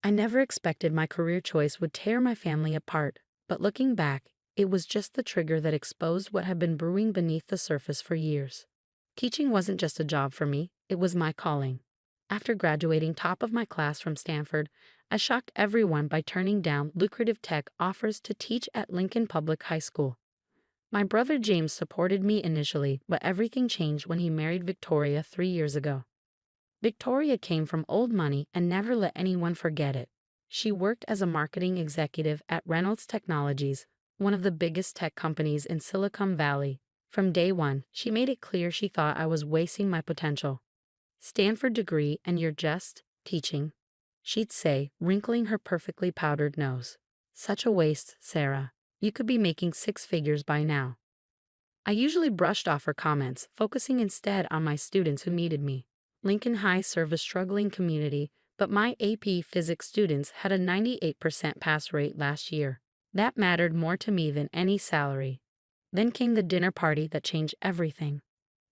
I never expected my career choice would tear my family apart, but looking back, it was just the trigger that exposed what had been brewing beneath the surface for years. Teaching wasn't just a job for me, it was my calling. After graduating top of my class from Stanford, I shocked everyone by turning down lucrative tech offers to teach at Lincoln Public High School. My brother James supported me initially, but everything changed when he married Victoria 3 years ago. Victoria came from old money and never let anyone forget it. She worked as a marketing executive at Reynolds Technologies, one of the biggest tech companies in Silicon Valley. From day one, she made it clear she thought I was wasting my potential. Stanford degree and you're just teaching, she'd say, wrinkling her perfectly powdered nose. Such a waste, Sarah. You could be making six figures by now. I usually brushed off her comments, focusing instead on my students who needed me. Lincoln High served a struggling community, but my AP Physics students had a 98% pass rate last year. That mattered more to me than any salary. Then came the dinner party that changed everything.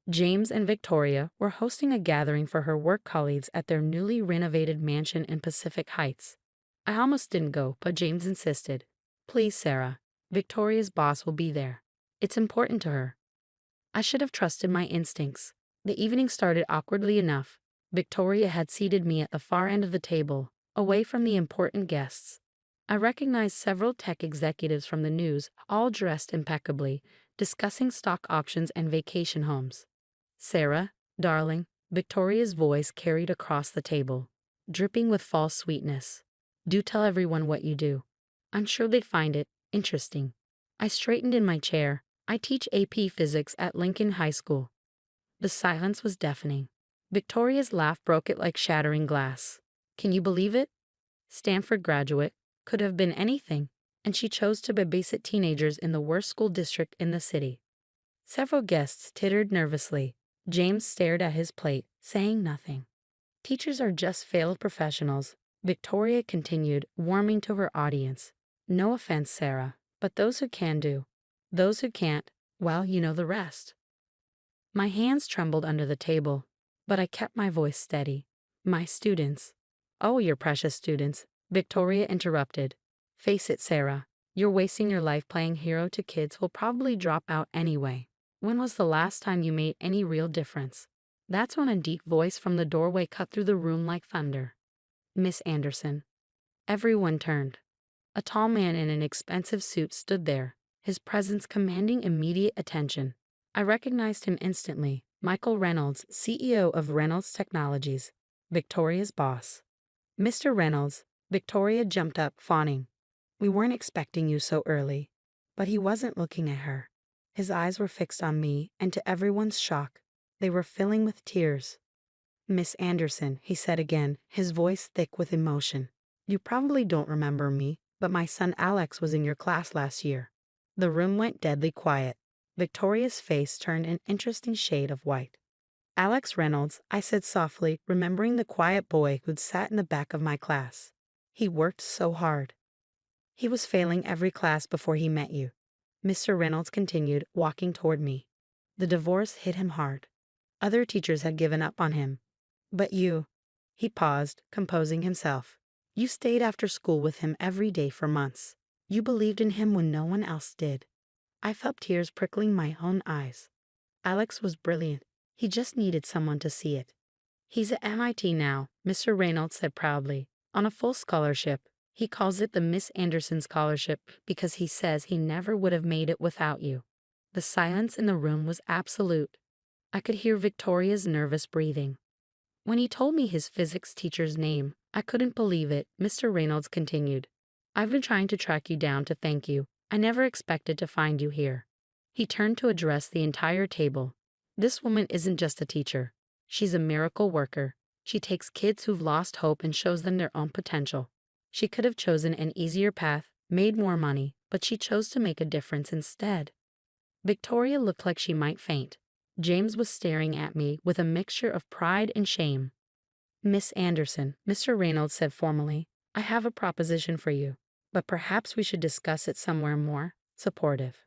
James and Victoria were hosting a gathering for her work colleagues at their newly renovated mansion in Pacific Heights. I almost didn't go, but James insisted. Please, Sarah. Victoria's boss will be there. It's important to her. I should have trusted my instincts. The evening started awkwardly enough. Victoria had seated me at the far end of the table, away from the important guests. I recognized several tech executives from the news, all dressed impeccably, discussing stock auctions and vacation homes. Sarah, darling, Victoria's voice carried across the table, dripping with false sweetness. Do tell everyone what you do. I'm sure they'd find it interesting. I straightened in my chair. I teach AP Physics at Lincoln High School. The silence was deafening. Victoria's laugh broke it like shattering glass. Can you believe it? Stanford graduate, could have been anything, and she chose to babysit teenagers in the worst school district in the city. Several guests tittered nervously. James stared at his plate, saying nothing. Teachers are just failed professionals, Victoria continued, warming to her audience. No offense, Sarah, but those who can do. Those who can't, well, you know the rest. My hands trembled under the table, but I kept my voice steady. My students. Oh, your precious students, Victoria interrupted. Face it, Sarah, you're wasting your life playing hero to kids who'll probably drop out anyway. When was the last time you made any real difference? That's when a deep voice from the doorway cut through the room like thunder. Miss Anderson. Everyone turned. A tall man in an expensive suit stood there, his presence commanding immediate attention. I recognized him instantly. Michael Reynolds, CEO of Reynolds Technologies, Victoria's boss. Mr. Reynolds, Victoria jumped up, fawning. We weren't expecting you so early. But he wasn't looking at her. His eyes were fixed on me, and to everyone's shock, they were filling with tears. Miss Anderson, he said again, his voice thick with emotion. You probably don't remember me, but my son Alex was in your class last year. The room went deadly quiet. Victoria's face turned an interesting shade of white. Alex Reynolds, I said softly, remembering the quiet boy who'd sat in the back of my class. He worked so hard. He was failing every class before he met you. Mr. Reynolds continued, walking toward me. The divorce hit him hard. Other teachers had given up on him. But you, he paused, composing himself. You stayed after school with him every day for months. You believed in him when no one else did. I felt tears prickling my own eyes. Alex was brilliant. He just needed someone to see it. He's at MIT now, Mr. Reynolds said proudly, on a full scholarship. He calls it the Miss Anderson Scholarship because he says he never would have made it without you. The silence in the room was absolute. I could hear Victoria's nervous breathing. When he told me his physics teacher's name, I couldn't believe it. Mr. Reynolds continued. I've been trying to track you down to thank you. I never expected to find you here. He turned to address the entire table. This woman isn't just a teacher. She's a miracle worker. She takes kids who've lost hope and shows them their own potential. She could have chosen an easier path, made more money, but she chose to make a difference instead. Victoria looked like she might faint. James was staring at me with a mixture of pride and shame. Miss Anderson, Mr. Reynolds said formally, I have a proposition for you, but perhaps we should discuss it somewhere more supportive.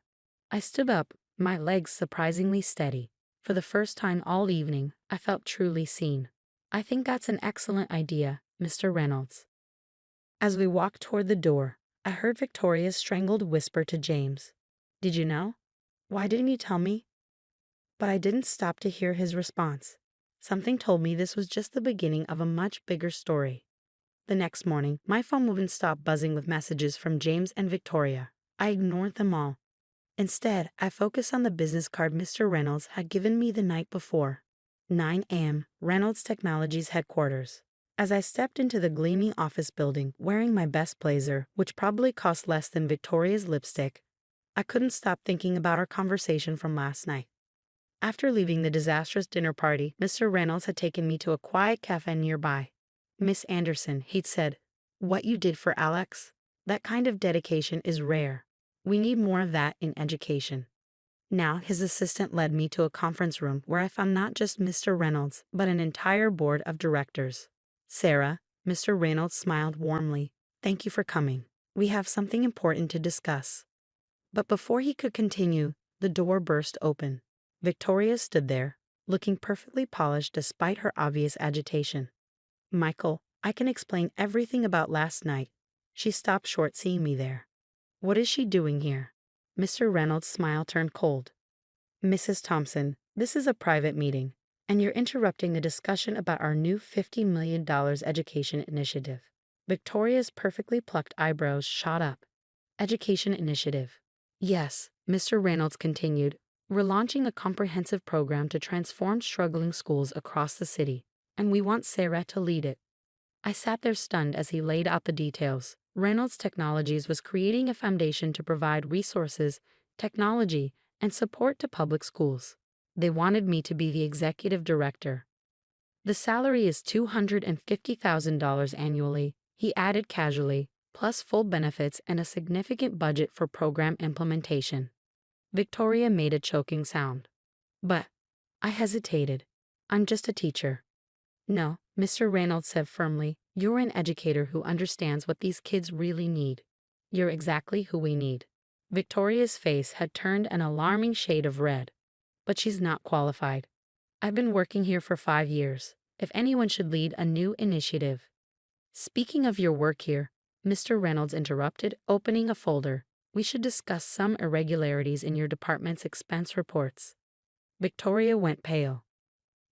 I stood up, my legs surprisingly steady. For the first time all evening, I felt truly seen. I think that's an excellent idea, Mr. Reynolds. As we walked toward the door, I heard Victoria's strangled whisper to James. "Did you know? Why didn't you tell me?" But I didn't stop to hear his response. Something told me this was just the beginning of a much bigger story. The next morning, my phone wouldn't stop buzzing with messages from James and Victoria. I ignored them all. Instead, I focused on the business card Mr. Reynolds had given me the night before. 9 a.m., Reynolds Technologies headquarters. As I stepped into the gleaming office building, wearing my best blazer, which probably cost less than Victoria's lipstick, I couldn't stop thinking about our conversation from last night. After leaving the disastrous dinner party, Mr. Reynolds had taken me to a quiet cafe nearby. "Miss Anderson," he'd said, "what you did for Alex? That kind of dedication is rare. We need more of that in education." Now his assistant led me to a conference room where I found not just Mr. Reynolds, but an entire board of directors. "Sarah," Mr. Reynolds smiled warmly, "thank you for coming. We have something important to discuss." But before he could continue, the door burst open. Victoria stood there, looking perfectly polished despite her obvious agitation. "Michael, I can explain everything about last night." She stopped short seeing me there. "What is she doing here?" Mr. Reynolds' smile turned cold. "Mrs. Thompson, this is a private meeting, and you're interrupting the discussion about our new $50 million education initiative." Victoria's perfectly plucked eyebrows shot up. "Education initiative." "Yes," Mr. Reynolds continued, "we're launching a comprehensive program to transform struggling schools across the city, and we want Sarah to lead it." I sat there stunned as he laid out the details. Reynolds Technologies was creating a foundation to provide resources, technology, and support to public schools. They wanted me to be the executive director. "The salary is $250,000 annually," he added casually, "plus full benefits and a significant budget for program implementation." Victoria made a choking sound. "But," I hesitated, "I'm just a teacher." "No," Mr. Reynolds said firmly, "you're an educator who understands what these kids really need. You're exactly who we need." Victoria's face had turned an alarming shade of red. "But she's not qualified. I've been working here for 5 years. If anyone should lead a new initiative." "Speaking of your work here," Mr. Reynolds interrupted, opening a folder, "we should discuss some irregularities in your department's expense reports." Victoria went pale.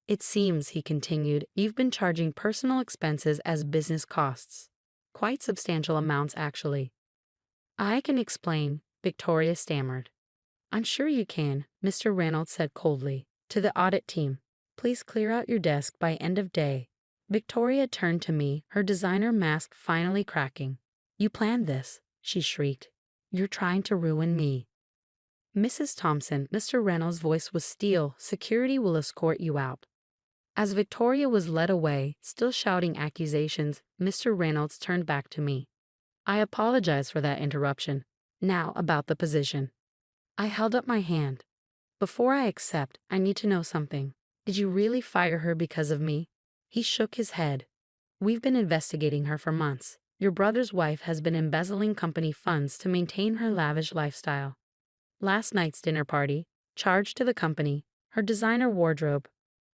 "It seems," he continued, "you've been charging personal expenses as business costs. Quite substantial amounts, actually." "I can explain," Victoria stammered. "I'm sure you can," Mr. Reynolds said coldly. To the audit team, "Please clear out your desk by end of day." Victoria turned to me, her designer mask finally cracking. "You planned this," she shrieked. "You're trying to ruin me." "Mrs. Thompson," Mr. Reynolds' voice was steel, "security will escort you out." As Victoria was led away, still shouting accusations, Mr. Reynolds turned back to me. "I apologize for that interruption. Now about the position." I held up my hand. "Before I accept, I need to know something. Did you really fire her because of me?" He shook his head. "We've been investigating her for months. Your brother's wife has been embezzling company funds to maintain her lavish lifestyle. Last night's dinner party, charged to the company, her designer wardrobe,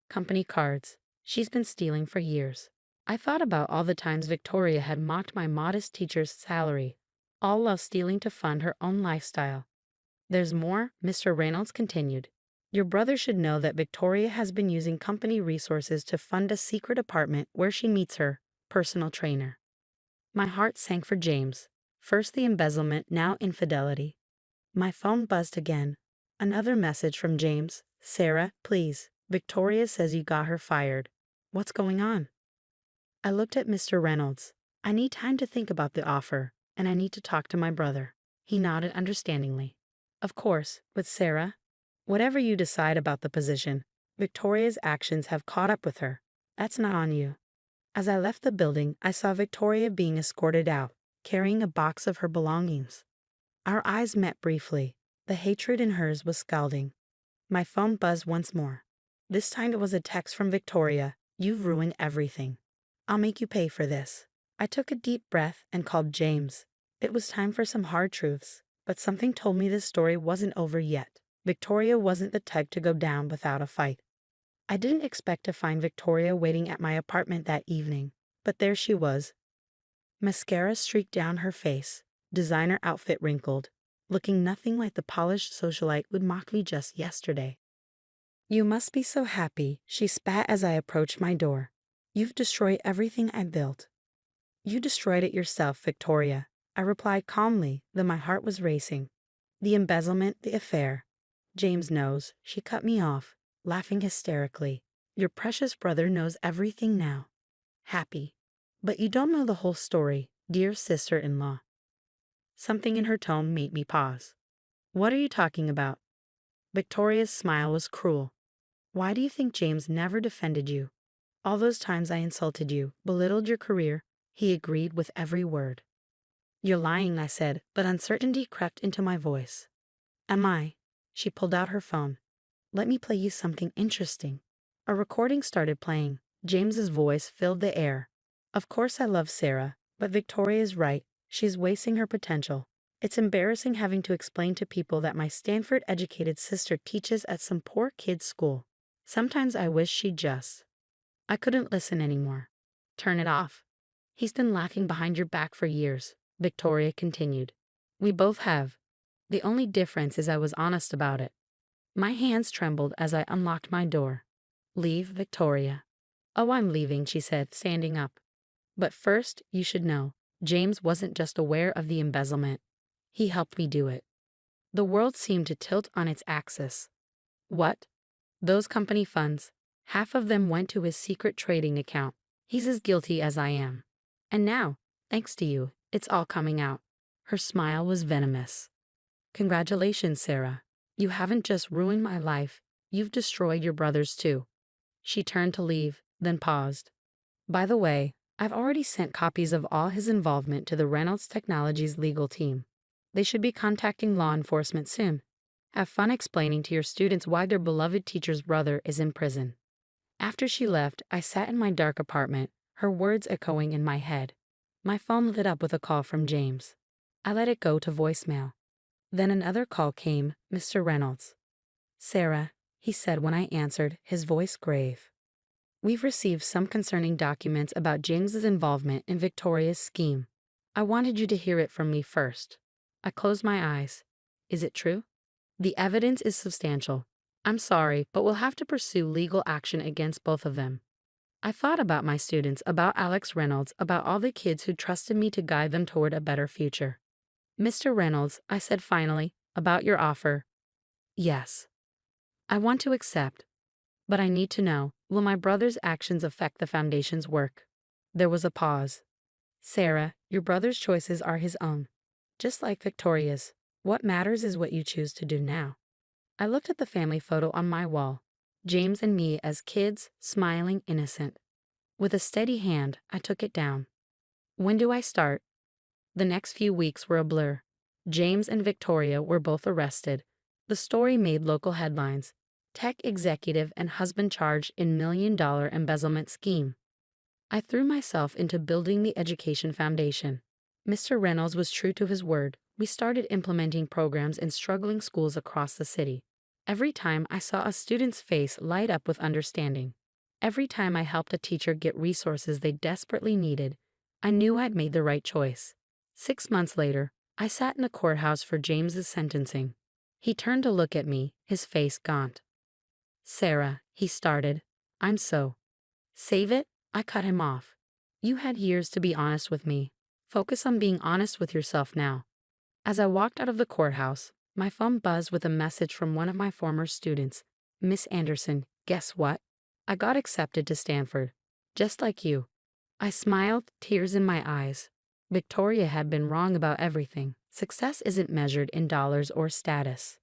company cards. She's been stealing for years." I thought about all the times Victoria had mocked my modest teacher's salary, all while stealing to fund her own lifestyle. "There's more," Mr. Reynolds continued. "Your brother should know that Victoria has been using company resources to fund a secret apartment where she meets her personal trainer." My heart sank for James. First the embezzlement, now infidelity. My phone buzzed again. Another message from James. "Sarah, please. Victoria says you got her fired. What's going on?" I looked at Mr. Reynolds. "I need time to think about the offer, and I need to talk to my brother." He nodded understandingly. "Of course, with Sarah. Whatever you decide about the position, Victoria's actions have caught up with her. That's not on you." As I left the building, I saw Victoria being escorted out, carrying a box of her belongings. Our eyes met briefly. The hatred in hers was scalding. My phone buzzed once more. This time it was a text from Victoria. "You've ruined everything. I'll make you pay for this." I took a deep breath and called James. It was time for some hard truths, but something told me this story wasn't over yet. Victoria wasn't the type to go down without a fight. I didn't expect to find Victoria waiting at my apartment that evening, but there she was. Mascara streaked down her face, designer outfit wrinkled, looking nothing like the polished socialite who'd mocked me just yesterday. "You must be so happy," she spat as I approached my door. "You've destroyed everything I built." "You destroyed it yourself, Victoria," I replied calmly, though my heart was racing. "The embezzlement, the affair. James knows." She cut me off, laughing hysterically. "Your precious brother knows everything now." Happy. "But you don't know the whole story, dear sister-in-law." Something in her tone made me pause. "What are you talking about?" Victoria's smile was cruel. "Why do you think James never defended you? All those times I insulted you, belittled your career, he agreed with every word." "You're lying," I said, but uncertainty crept into my voice. "Am I?" She pulled out her phone. "Let me play you something interesting." A recording started playing. James's voice filled the air. "Of course I love Sarah, but Victoria's right. She's wasting her potential. It's embarrassing having to explain to people that my Stanford-educated sister teaches at some poor kid's school. Sometimes I wish she'd just—" I couldn't listen anymore. "Turn it off. He's been lacking behind your back for years," Victoria continued. "We both have. The only difference is I was honest about it." My hands trembled as I unlocked my door. "Leave, Victoria." "Oh, I'm leaving," she said, standing up. "But first, you should know, James wasn't just aware of the embezzlement. He helped me do it." The world seemed to tilt on its axis. "What? Those company funds, half of them went to his secret trading account. He's as guilty as I am. And now, thanks to you, it's all coming out." Her smile was venomous. "Congratulations, Sarah. You haven't just ruined my life, you've destroyed your brother's too." She turned to leave, then paused. "By the way, I've already sent copies of all his involvement to the Reynolds Technologies legal team. They should be contacting law enforcement soon. Have fun explaining to your students why their beloved teacher's brother is in prison." After she left, I sat in my dark apartment, her words echoing in my head. My phone lit up with a call from James. I let it go to voicemail. Then another call came, Mr. Reynolds. "Sarah," he said when I answered, his voice grave. "We've received some concerning documents about James's involvement in Victoria's scheme. I wanted you to hear it from me first." I closed my eyes. "Is it true?" "The evidence is substantial. I'm sorry, but we'll have to pursue legal action against both of them." I thought about my students, about Alex Reynolds, about all the kids who trusted me to guide them toward a better future. "Mr. Reynolds," I said finally, "about your offer. Yes. I want to accept. But I need to know, will my brother's actions affect the Foundation's work?" There was a pause. "Sarah, your brother's choices are his own, just like Victoria's. What matters is what you choose to do now." I looked at the family photo on my wall. James and me as kids, smiling, innocent. With a steady hand, I took it down. "When do I start?" The next few weeks were a blur. James and Victoria were both arrested. The story made local headlines. Tech executive and husband charged in $1 million embezzlement scheme. I threw myself into building the Education Foundation. Mr. Reynolds was true to his word. We started implementing programs in struggling schools across the city. Every time I saw a student's face light up with understanding, every time I helped a teacher get resources they desperately needed, I knew I'd made the right choice. 6 months later, I sat in the courthouse for James's sentencing. He turned to look at me, his face gaunt. "Sarah," he started. "I'm so—" "Save it," I cut him off. "You had years to be honest with me. Focus on being honest with yourself now." As I walked out of the courthouse, my phone buzzed with a message from one of my former students. "Miss Anderson, guess what? I got accepted to Stanford. Just like you." I smiled, tears in my eyes. Victoria had been wrong about everything. Success isn't measured in dollars or status.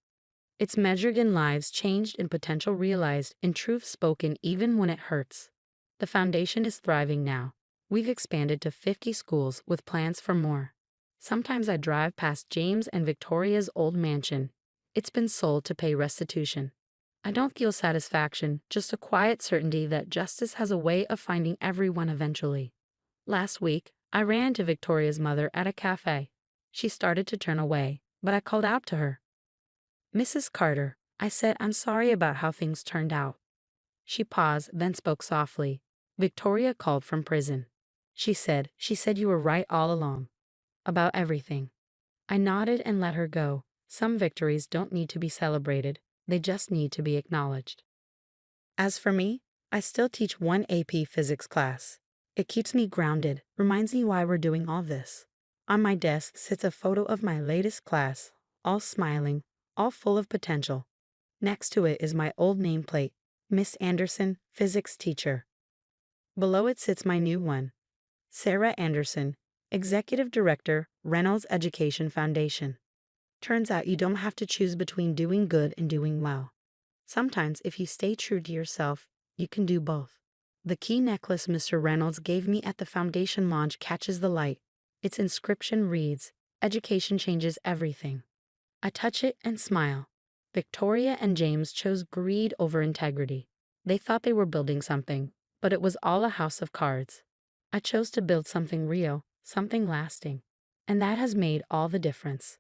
It's measured in lives changed, in potential realized, in truth spoken even when it hurts. The foundation is thriving now. We've expanded to 50 schools with plans for more. Sometimes I drive past James and Victoria's old mansion. It's been sold to pay restitution. I don't feel satisfaction, just a quiet certainty that justice has a way of finding everyone eventually. Last week, I ran into Victoria's mother at a cafe. She started to turn away, but I called out to her. "Mrs. Carter," I said, "I'm sorry about how things turned out." She paused, then spoke softly. "Victoria called from prison." She said you were right all along. About everything. I nodded and let her go. Some victories don't need to be celebrated, they just need to be acknowledged. As for me, I still teach one AP physics class. It keeps me grounded, reminds me why we're doing all this. On my desk sits a photo of my latest class, all smiling, all full of potential. Next to it is my old nameplate, Miss Anderson, physics teacher. Below it sits my new one, Sarah Anderson, Executive Director, Reynolds Education Foundation. Turns out you don't have to choose between doing good and doing well. Sometimes, if you stay true to yourself, you can do both. The key necklace Mr. Reynolds gave me at the foundation launch catches the light. Its inscription reads, "Education changes everything." I touch it and smile. Victoria and James chose greed over integrity. They thought they were building something, but it was all a house of cards. I chose to build something real, something lasting. And that has made all the difference.